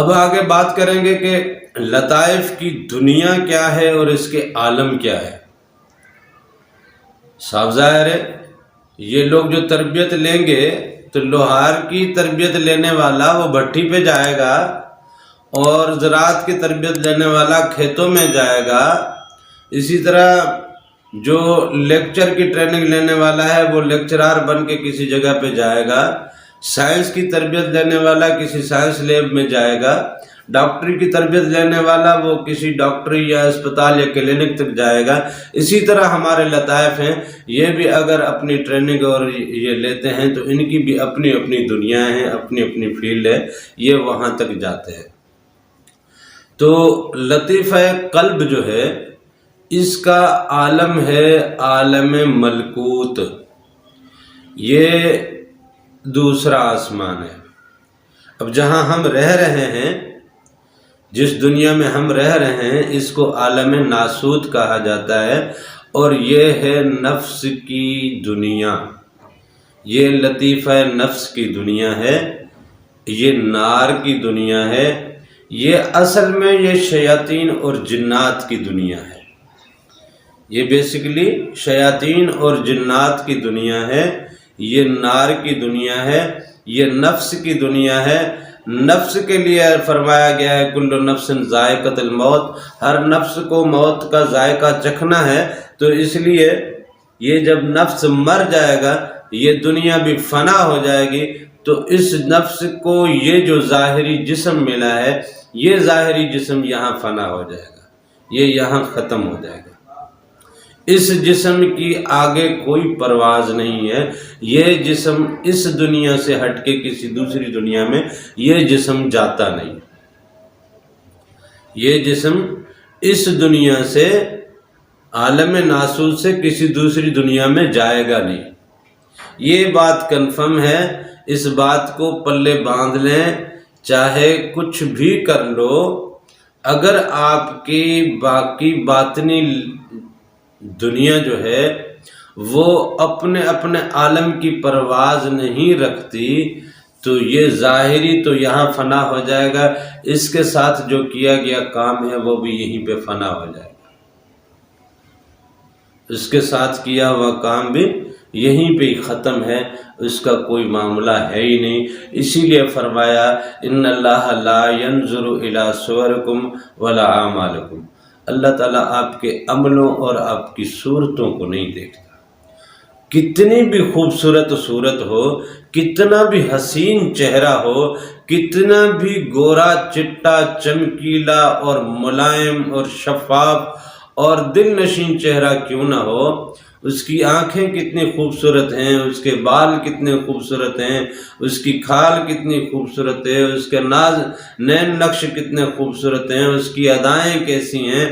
اب آگے بات کریں گے کہ لطائف کی دنیا کیا ہے اور اس کے عالم کیا ہے۔ صاف ظاہر ہے یہ لوگ جو تربیت لیں گے تو لوہار کی تربیت لینے والا وہ بھٹی پہ جائے گا اور زراعت کی تربیت لینے والا کھیتوں میں جائے گا۔ اسی طرح جو لیکچر کی ٹریننگ لینے والا ہے وہ لیکچرار بن کے کسی جگہ پہ جائے گا۔ سائنس کی تربیت لینے والا کسی سائنس لیب میں جائے گا۔ ڈاکٹری کی تربیت لینے والا وہ کسی ڈاکٹری یا اسپتال یا کلینک تک جائے گا۔ اسی طرح ہمارے لطائف ہیں، یہ بھی اگر اپنی ٹریننگ اور یہ لیتے ہیں تو ان کی بھی اپنی اپنی دنیا ہے، اپنی اپنی فیلڈ ہے، یہ وہاں تک جاتے ہیں۔ تو لطیفہ قلب جو ہے اس کا عالم ہے عالم ملکوت، یہ دوسرا آسمان ہے۔ اب جہاں ہم رہ رہے ہیں، جس دنیا میں ہم رہ رہے ہیں، اس کو عالم ناسوت کہا جاتا ہے، اور یہ ہے نفس کی دنیا، یہ لطیفہ نفس کی دنیا ہے، یہ نار کی دنیا ہے، یہ اصل میں یہ شیاطین اور جنات کی دنیا ہے۔ یہ بیسیکلی شیاطین اور جنات کی دنیا ہے، یہ نار کی دنیا ہے، یہ نفس کی دنیا ہے۔ نفس کے لیے فرمایا گیا ہے کل نفس ذائقۃ الموت، ہر نفس کو موت کا ذائقہ چکھنا ہے۔ تو اس لیے یہ جب نفس مر جائے گا، یہ دنیا بھی فنا ہو جائے گی، تو اس نفس کو یہ جو ظاہری جسم ملا ہے، یہ ظاہری جسم یہاں فنا ہو جائے گا، یہ یہاں ختم ہو جائے گا۔ اس جسم کی آگے کوئی پرواز نہیں ہے، یہ جسم اس دنیا سے ہٹ کے کسی دوسری دنیا میں یہ جسم جاتا نہیں، یہ جسم اس دنیا سے عالم ناسوت سے کسی دوسری دنیا میں جائے گا نہیں۔ یہ بات کنفرم ہے، اس بات کو پلے باندھ لیں، چاہے کچھ بھی کر لو، اگر آپ کی باقی باطنی دنیا جو ہے وہ اپنے اپنے عالم کی پرواز نہیں رکھتی، تو یہ ظاہری تو یہاں فنا ہو جائے گا، اس کے ساتھ جو کیا گیا کام ہے وہ بھی یہیں پہ فنا ہو جائے گا، اس کے ساتھ کیا ہوا کام بھی یہیں پہ ہی ختم ہے، اس کا کوئی معاملہ ہے ہی نہیں۔ اسی لیے فرمایا ان اللہ لا ينظر الى صورکم ولا اعمالکم، اللہ تعالیٰ آپ کے عملوں اور آپ کی صورتوں کو نہیں دیکھتا۔ کتنی بھی خوبصورت صورت ہو، کتنا بھی حسین چہرہ ہو، کتنا بھی گورا چٹا چمکیلا اور ملائم اور شفاف اور دل نشین چہرہ کیوں نہ ہو، اس کی آنکھیں کتنی خوبصورت ہیں، اس کے بال کتنے خوبصورت ہیں، اس کی کھال کتنی خوبصورت ہے، اس کے نین نقش کتنے خوبصورت ہیں، اس کی ادائیں کیسی ہیں،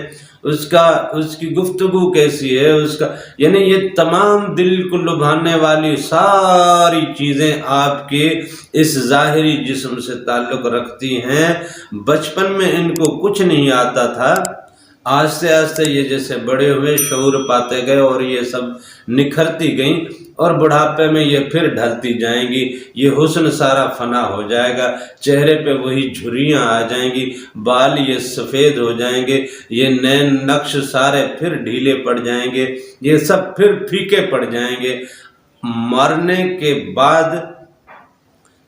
اس کی گفتگو کیسی ہے، یعنی یہ تمام دل کو لبھانے والی ساری چیزیں آپ کے اس ظاہری جسم سے تعلق رکھتی ہیں۔ بچپن میں ان کو کچھ نہیں آتا تھا، آہستہ آہستہ یہ جیسے بڑے ہوئے شعور پاتے گئے اور یہ سب نکھرتی گئیں، اور بڑھاپے میں یہ پھر ڈھلتی جائیں گی، یہ حسن سارا فنا ہو جائے گا، چہرے پہ وہی جھریاں آ جائیں گی، بال یہ سفید ہو جائیں گے، یہ نین نقش سارے پھر ڈھیلے پڑ جائیں گے، یہ سب پھر پھیکے پڑ جائیں گے۔ مرنے کے بعد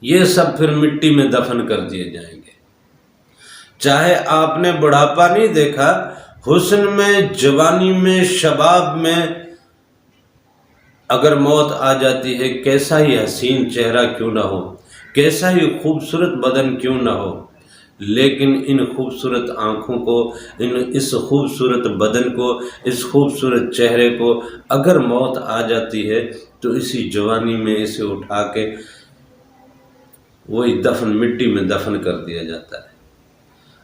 یہ سب پھر مٹی میں دفن کر دیے جائیں گے۔ چاہے آپ نے بڑھاپا نہیں دیکھا، حسن میں، جوانی میں، شباب میں اگر موت آ جاتی ہے، کیسا ہی حسین چہرہ کیوں نہ ہو، کیسا ہی خوبصورت بدن کیوں نہ ہو، لیکن ان خوبصورت آنکھوں کو، اس خوبصورت بدن کو، اس خوبصورت چہرے کو اگر موت آ جاتی ہے تو اسی جوانی میں اسے اٹھا کے وہی دفن، مٹی میں دفن کر دیا جاتا ہے۔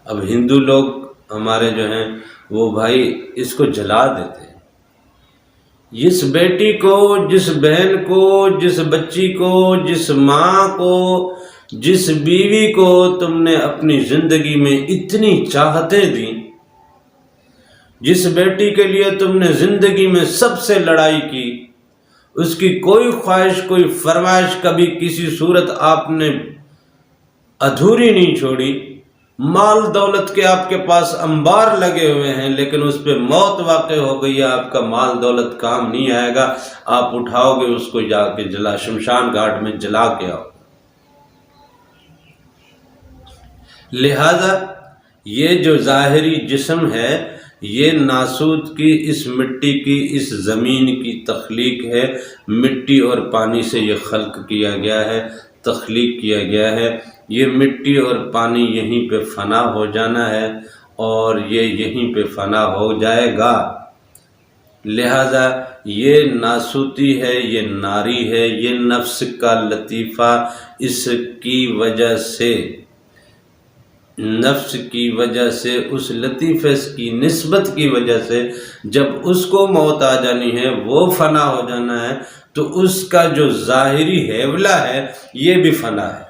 اب ہندو لوگ ہمارے جو ہیں وہ بھائی اس کو جلا دیتے ہیں۔ جس بیٹی کو، جس بہن کو، جس بچی کو، جس ماں کو، جس بیوی کو تم نے اپنی زندگی میں اتنی چاہتیں دیں، جس بیٹی کے لیے تم نے زندگی میں سب سے لڑائی کی، اس کی کوئی خواہش، کوئی فرمائش کبھی کسی صورت آپ نے ادھوری نہیں چھوڑی، مال دولت کے آپ کے پاس انبار لگے ہوئے ہیں، لیکن اس پہ موت واقع ہو گئی ہے، آپ کا مال دولت کام نہیں آئے گا، آپ اٹھاؤ گے اس کو جا کے شمشان گھاٹ میں جلا کے آؤ۔ لہذا یہ جو ظاہری جسم ہے یہ ناسوت کی اس مٹی کی اس زمین کی تخلیق ہے، مٹی اور پانی سے یہ خلق کیا گیا ہے، تخلیق کیا گیا ہے۔ یہ مٹی اور پانی یہیں پہ فنا ہو جانا ہے اور یہ یہیں پہ فنا ہو جائے گا۔ لہذا یہ ناسوتی ہے، یہ ناری ہے، یہ نفس کا لطیفہ، اس کی وجہ سے نفس کی وجہ سے اس لطیفے کی نسبت کی وجہ سے جب اس کو موت آ جانی ہے، وہ فنا ہو جانا ہے، تو اس کا جو ظاہری حیولہ ہے یہ بھی فنا ہے۔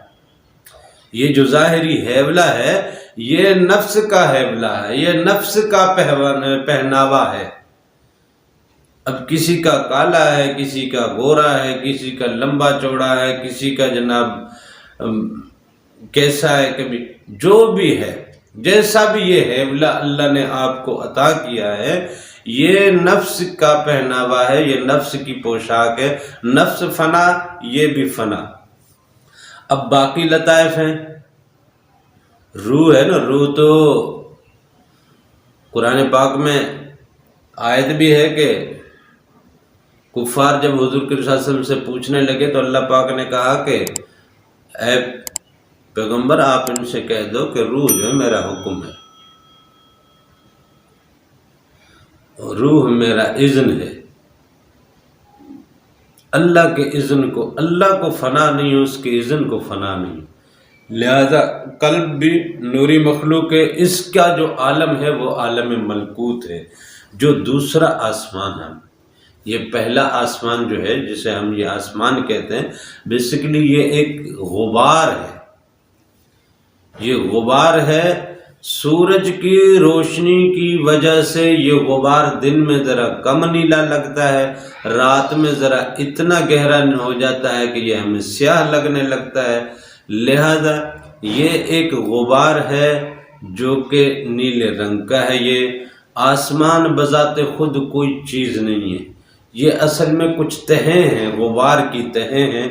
یہ جو ظاہری حیولہ ہے یہ نفس کا حیولہ ہے، یہ نفس کا پہناوا ہے۔ اب کسی کا کالا ہے، کسی کا گورا ہے، کسی کا لمبا چوڑا ہے، کسی کا جناب کیسا ہے، کبھی جو بھی ہے، جیسا بھی یہ حیولہ اللہ نے آپ کو عطا کیا ہے، یہ نفس کا پہناوا ہے، یہ نفس کی پوشاک ہے۔ نفس فنا، یہ بھی فنا۔ اب باقی لطائف ہیں، روح ہے نا، روح تو قرآن پاک میں آیت بھی ہے کہ کفار جب حضور صلی اللہ علیہ وسلم سے پوچھنے لگے تو اللہ پاک نے کہا کہ اے پیغمبر آپ ان سے کہہ دو کہ روح جو ہے میرا حکم ہے، روح میرا اذن ہے۔ اللہ کے اذن کو، اللہ کو فنا نہیں، اس کے اذن کو فنا نہیں۔ لہذا قلب بھی نوری مخلوق ہے، اس کا جو عالم ہے وہ عالم ملکوت ہے، جو دوسرا آسمان ہے۔ یہ پہلا آسمان جو ہے جسے ہم یہ آسمان کہتے ہیں، بیسیکلی یہ ایک غبار ہے، یہ غبار ہے۔ سورج کی روشنی کی وجہ سے یہ غبار دن میں ذرا کم نیلا لگتا ہے، رات میں ذرا اتنا گہرا ہو جاتا ہے کہ یہ ہمیں سیاہ لگنے لگتا ہے۔ لہذا یہ ایک غبار ہے جو کہ نیلے رنگ کا ہے۔ یہ آسمان بذات خود کوئی چیز نہیں ہے، یہ اصل میں کچھ تہیں ہیں، غبار کی تہیں ہیں۔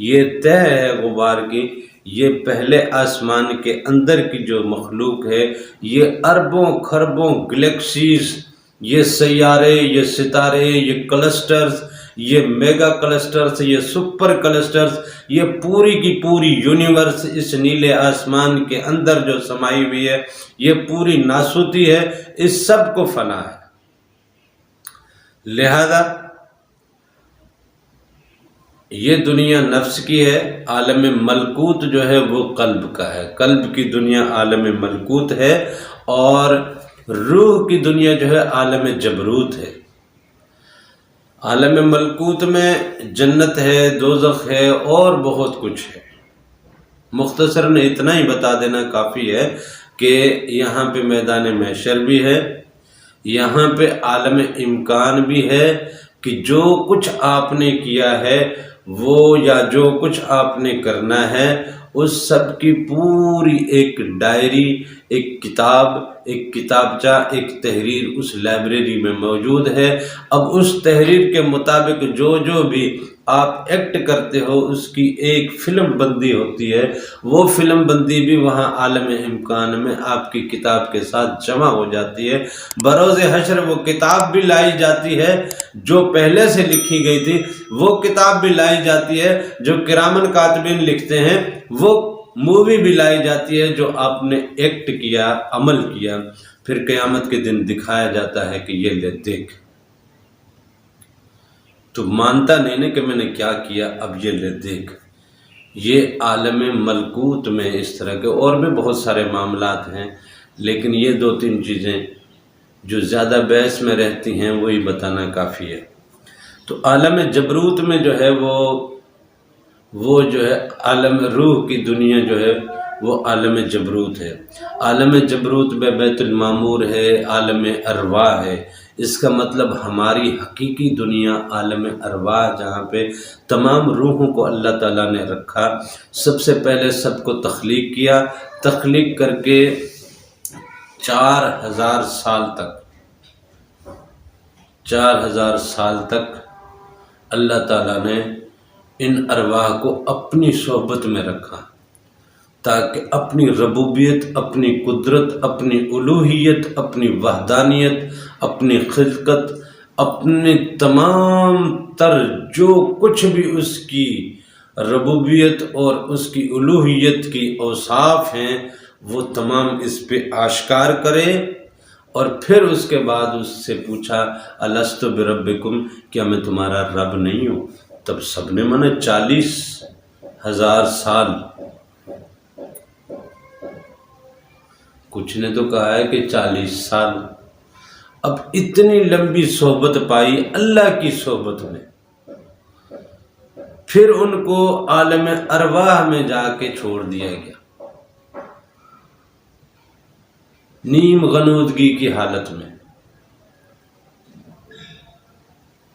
یہ تہ ہے غبار کی، یہ پہلے آسمان کے اندر کی جو مخلوق ہے، یہ اربوں خربوں گلیکسیز، یہ سیارے، یہ ستارے، یہ کلسٹرز، یہ میگا کلسٹرز، یہ سپر کلسٹرز، یہ پوری کی پوری یونیورس اس نیلے آسمان کے اندر جو سمائی ہوئی ہے، یہ پوری ناسوتی ہے، اس سب کو فنا ہے۔ لہذا یہ دنیا نفس کی ہے، عالم ملکوت جو ہے وہ قلب کا ہے، قلب کی دنیا عالم ملکوت ہے، اور روح کی دنیا جو ہے عالم جبروت ہے۔ عالم ملکوت میں جنت ہے، دوزخ ہے اور بہت کچھ ہے۔ مختصراً اتنا ہی بتا دینا کافی ہے کہ یہاں پہ میدان محشر بھی ہے، یہاں پہ عالم امکان بھی ہے کہ جو کچھ آپ نے کیا ہے وہ یا جو کچھ آپ نے کرنا ہے اس سب کی پوری ایک ڈائری، ایک کتاب، ایک کتابچہ، ایک تحریر اس لائبریری میں موجود ہے۔ اب اس تحریر کے مطابق جو جو بھی آپ ایکٹ کرتے ہو اس کی ایک فلم بندی ہوتی ہے، وہ فلم بندی بھی وہاں عالم امکان میں آپ کی کتاب کے ساتھ جمع ہو جاتی ہے۔ بروز حشر وہ کتاب بھی لائی جاتی ہے جو پہلے سے لکھی گئی تھی، وہ کتاب بھی لائی جاتی ہے جو کرامن کاتبین لکھتے ہیں، وہ مووی بھی لائی جاتی ہے جو آپ نے ایکٹ کیا، عمل کیا، پھر قیامت کے دن دکھایا جاتا ہے کہ یہ لے دیکھ، تو مانتا نہیں نا کہ میں نے کیا کیا، اب یہ لے دیکھ۔ یہ عالم ملکوت میں اس طرح کے اور بھی بہت سارے معاملات ہیں، لیکن یہ دو تین چیزیں جو زیادہ بحث میں رہتی ہیں وہی بتانا کافی ہے۔ تو عالم جبروت میں جو ہے وہ جو ہے عالم روح کی دنیا جو ہے وہ عالم جبروت ہے۔ عالم جبروت میں بیت المعمور ہے، عالم ارواح ہے۔ اس کا مطلب ہماری حقیقی دنیا عالم ارواح، جہاں پہ تمام روحوں کو اللہ تعالیٰ نے رکھا۔ سب سے پہلے سب کو تخلیق کیا، تخلیق کر کے 4000 سال تک اللہ تعالیٰ نے ان ارواح کو اپنی صحبت میں رکھا، تاکہ اپنی ربوبیت، اپنی قدرت، اپنی الوہیت، اپنی وحدانیت، اپنی خلقت، اپنے تمام تر جو کچھ بھی اس کی ربوبیت اور اس کی الوہیت کی اوصاف ہیں وہ تمام اس پہ آشکار کرے۔ اور پھر اس کے بعد اس سے پوچھا الستُ بربکم، کیا میں تمہارا رب نہیں ہوں؟ تب سب نے مانا 40,000 سال، کچھ نے تو کہا ہے کہ 40 سال۔ اب اتنی لمبی صحبت پائی اللہ کی صحبت میں، پھر ان کو عالم ارواح میں جا کے چھوڑ دیا گیا، نیم غنودگی کی حالت میں۔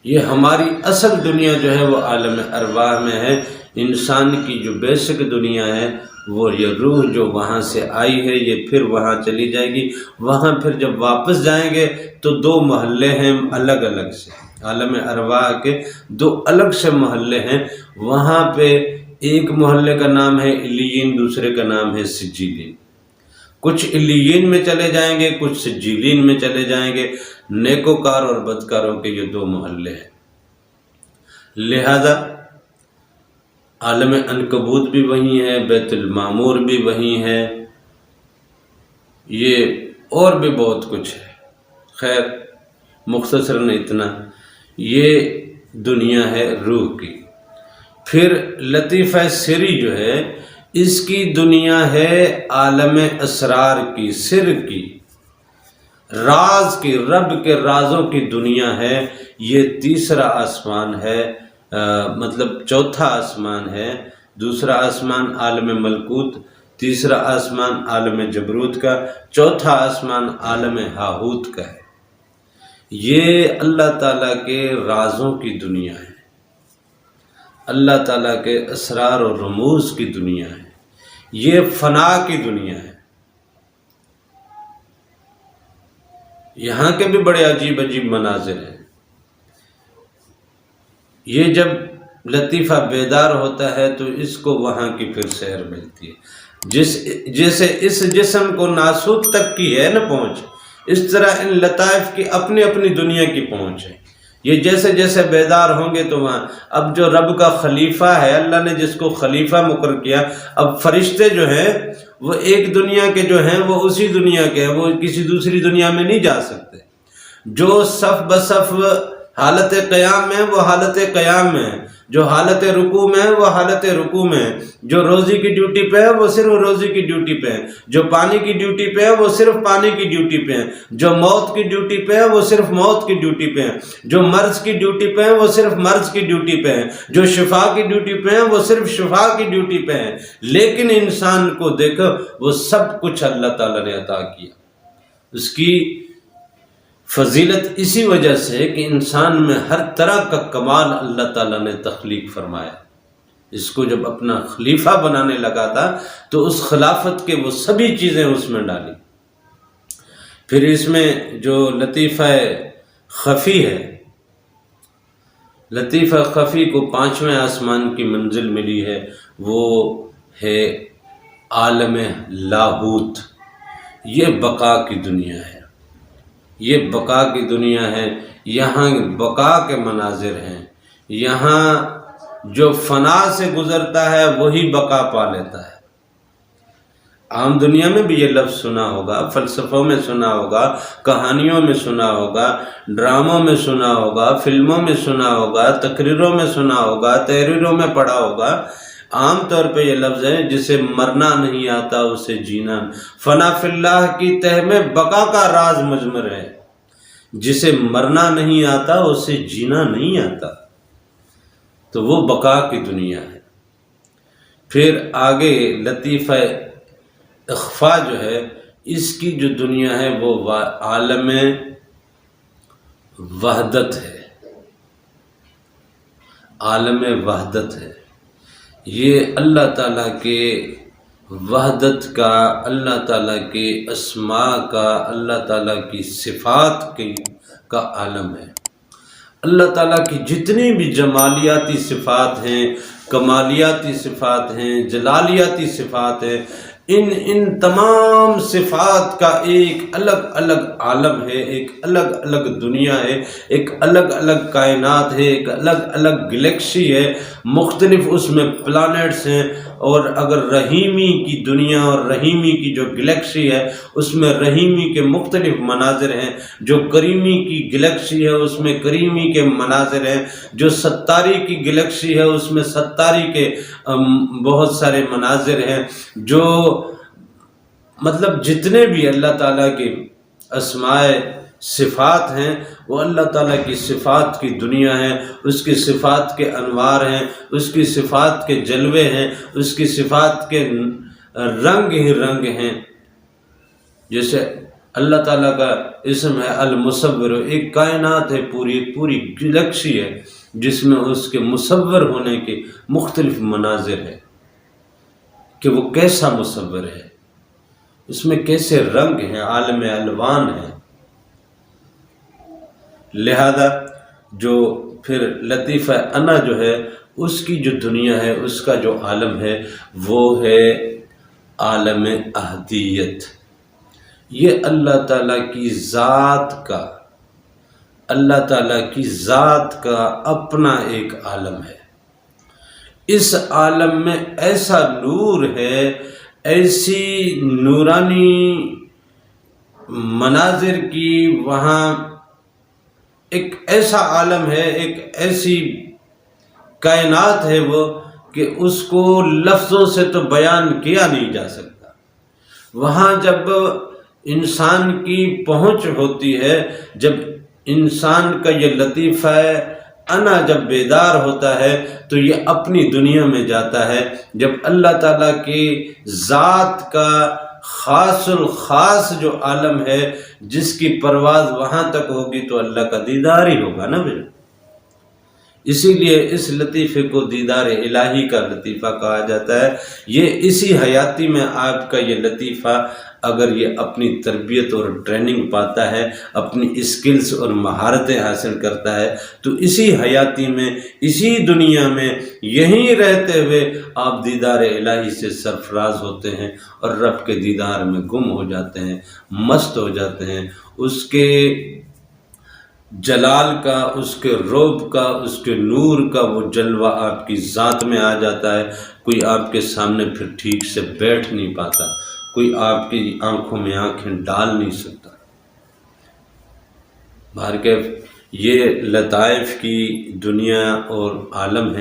یہ ہماری اصل دنیا جو ہے وہ عالم ارواح میں ہے۔ انسان کی جو بیسک دنیا ہے وہ یہ روح جو وہاں سے آئی ہے یہ پھر وہاں چلی جائے گی۔ وہاں پھر جب واپس جائیں گے تو 2 محلے ہیں الگ الگ سے، عالم ارواح کے 2 الگ سے محلے ہیں۔ وہاں پہ ایک محلے کا نام ہے علیین، دوسرے کا نام ہے سجیلین۔ کچھ علیین میں چلے جائیں گے، کچھ سجیلین میں چلے جائیں گے۔ نیکوکار اور بدکاروں کے یہ 2 محلے ہیں۔ لہذا عالم عنکبوت بھی وہی ہے، بیت المعمور بھی وہی ہے، یہ اور بھی بہت کچھ ہے۔ خیر مختصراً اتنا، یہ دنیا ہے روح کی۔ پھر لطیفہ سری جو ہے اس کی دنیا ہے عالم اسرار کی، سر کی، راز کی، رب کے رازوں کی دنیا ہے۔ یہ تیسرا آسمان ہے، مطلب چوتھا آسمان ہے۔ دوسرا آسمان عالم ملکوت، تیسرا آسمان عالم جبروت کا، چوتھا آسمان عالم ہاہوت کا ہے۔ یہ اللہ تعالیٰ کے رازوں کی دنیا ہے، اللہ تعالیٰ کے اسرار و رموز کی دنیا ہے، یہ فنا کی دنیا ہے۔ یہاں کے بھی بڑے عجیب عجیب مناظر ہیں۔ یہ جب لطیفہ بیدار ہوتا ہے تو اس کو وہاں کی پھر سیر ملتی ہے۔ جیسے اس جسم کو ناسوت تک کی ہے نا پہنچ، اس طرح ان لطائف کی اپنی اپنی دنیا کی پہنچ ہے۔ یہ جیسے جیسے بیدار ہوں گے تو وہاں، اب جو رب کا خلیفہ ہے، اللہ نے جس کو خلیفہ مقرر کیا، اب فرشتے جو ہیں وہ ایک دنیا کے جو ہیں وہ اسی دنیا کے ہیں، وہ کسی دوسری دنیا میں نہیں جا سکتے۔ جو صف بصف حالت قیام میں وہ حالت قیام میں ہے، جو حالت رکوع میں ہے وہ حالت رکوع میں ہے، جو روزی کی ڈیوٹی پہ ہے وہ صرف روزی کی ڈیوٹی پہ ہے، جو پانی کی ڈیوٹی پہ ہے وہ صرف پانی کی ڈیوٹی پہ ہے، جو موت کی ڈیوٹی پہ ہے وہ صرف موت کی ڈیوٹی پہ ہے، جو مرض کی ڈیوٹی پہ ہے وہ صرف مرض کی ڈیوٹی پہ ہے، جو شفا کی ڈیوٹی پہ ہے وہ صرف شفا کی ڈیوٹی پہ ہے۔ لیکن انسان کو دیکھو، وہ سب کچھ اللہ تعالیٰ نے عطا کیا۔ اس کی فضیلت اسی وجہ سے کہ انسان میں ہر طرح کا کمال اللہ تعالیٰ نے تخلیق فرمایا۔ اس کو جب اپنا خلیفہ بنانے لگا تھا تو اس خلافت کے وہ سبھی چیزیں اس میں ڈالی۔ پھر اس میں جو لطیفہ خفی ہے، لطیفہ خفی کو 5ویں آسمان کی منزل ملی ہے، وہ ہے عالم لاہوت۔ یہ بقا کی دنیا ہے، یہ بقا کی دنیا ہے۔ یہاں بقا کے مناظر ہیں، یہاں جو فنا سے گزرتا ہے وہی بقا پا لیتا ہے۔ عام دنیا میں بھی یہ لفظ سنا ہوگا، فلسفوں میں سنا ہوگا، کہانیوں میں سنا ہوگا، ڈراموں میں سنا ہوگا، فلموں میں سنا ہوگا، تقریروں میں سنا ہوگا، تحریروں میں پڑھا ہوگا۔ عام طور پہ یہ لفظ ہے، جسے مرنا نہیں آتا اسے جینا۔ فنا فی اللہ کی تہ میں بقا کا راز مجمر ہے۔ جسے مرنا نہیں آتا اسے جینا نہیں آتا، تو وہ بقا کی دنیا ہے۔ پھر آگے لطیفہ اخفا جو ہے اس کی جو دنیا ہے وہ عالم وحدت ہے، عالم وحدت ہے۔ یہ اللہ تعالیٰ کے وحدت کا، اللہ تعالیٰ کے اسماء کا، اللہ تعالیٰ کی صفات کا عالم ہے۔ اللہ تعالیٰ کی جتنی بھی جمالیاتی صفات ہیں، کمالیاتی صفات ہیں، جلالیاتی صفات ہیں، ان تمام صفات کا ایک الگ الگ عالم ہے، ایک الگ الگ دنیا ہے، ایک الگ الگ کائنات ہے، ایک الگ الگ گلیکسی ہے، مختلف اس میں پلانٹس ہیں۔ اور اگر رحیمی کی دنیا اور رحیمی کی جو گلیکسی ہے اس میں رحیمی کے مختلف مناظر ہیں، جو کریمی کی گلیکسی ہے اس میں کریمی کے مناظر ہیں، جو ستاری کی گلیکسی ہے اس میں ستاری کے بہت سارے مناظر ہیں، جو مطلب جتنے بھی اللہ تعالیٰ کے اسماء صفات ہیں وہ اللہ تعالیٰ کی صفات کی دنیا ہے، اس کی صفات کے انوار ہیں، اس کی صفات کے جلوے ہیں، اس کی صفات کے رنگ ہی رنگ ہیں۔ جیسے اللہ تعالیٰ کا اسم ہے المصور، ایک کائنات ہے، پوری گلیکسی ہے جس میں اس کے مصور ہونے کے مختلف مناظر ہیں کہ وہ کیسا مصور ہے، اس میں کیسے رنگ ہیں، عالم الوان ہے۔ لہذا جو پھر لطیفہ انا جو ہے اس کی جو دنیا ہے، اس کا جو عالم ہے وہ ہے عالم احدیت۔ یہ اللہ تعالیٰ کی ذات کا، اللہ تعالیٰ کی ذات کا اپنا ایک عالم ہے۔ اس عالم میں ایسا نور ہے، ایسی نورانی مناظر کی، وہاں ایک ایسا عالم ہے، ایک ایسی کائنات ہے وہ کہ اس کو لفظوں سے تو بیان کیا نہیں جا سکتا۔ وہاں جب انسان کی پہنچ ہوتی ہے، جب انسان کا یہ لطیفہ انا جب بیدار ہوتا ہے تو یہ اپنی دنیا میں جاتا ہے۔ جب اللہ تعالیٰ کی ذات کا خاص الخاص جو عالم ہے جس کی پرواز وہاں تک ہوگی تو اللہ کا دیدار ہی ہوگا نا بھائی۔ اسی لیے اس لطیفے کو دیدار الہی کا لطیفہ کہا جاتا ہے۔ یہ اسی حیاتی میں آپ کا یہ لطیفہ اگر یہ اپنی تربیت اور ٹریننگ پاتا ہے، اپنی اسکلز اور مہارتیں حاصل کرتا ہے تو اسی حیاتی میں، اسی دنیا میں، یہیں رہتے ہوئے آپ دیدار الہی سے سرفراز ہوتے ہیں اور رب کے دیدار میں گم ہو جاتے ہیں، مست ہو جاتے ہیں۔ اس کے جلال کا، اس کے رعب کا، اس کے نور کا وہ جلوہ آپ کی ذات میں آ جاتا ہے۔ کوئی آپ کے سامنے پھر ٹھیک سے بیٹھ نہیں پاتا، کوئی آپ کی آنکھوں میں آنکھیں ڈال نہیں سکتا۔ بہرکیف یہ لطائف کی دنیا اور عالم ہے۔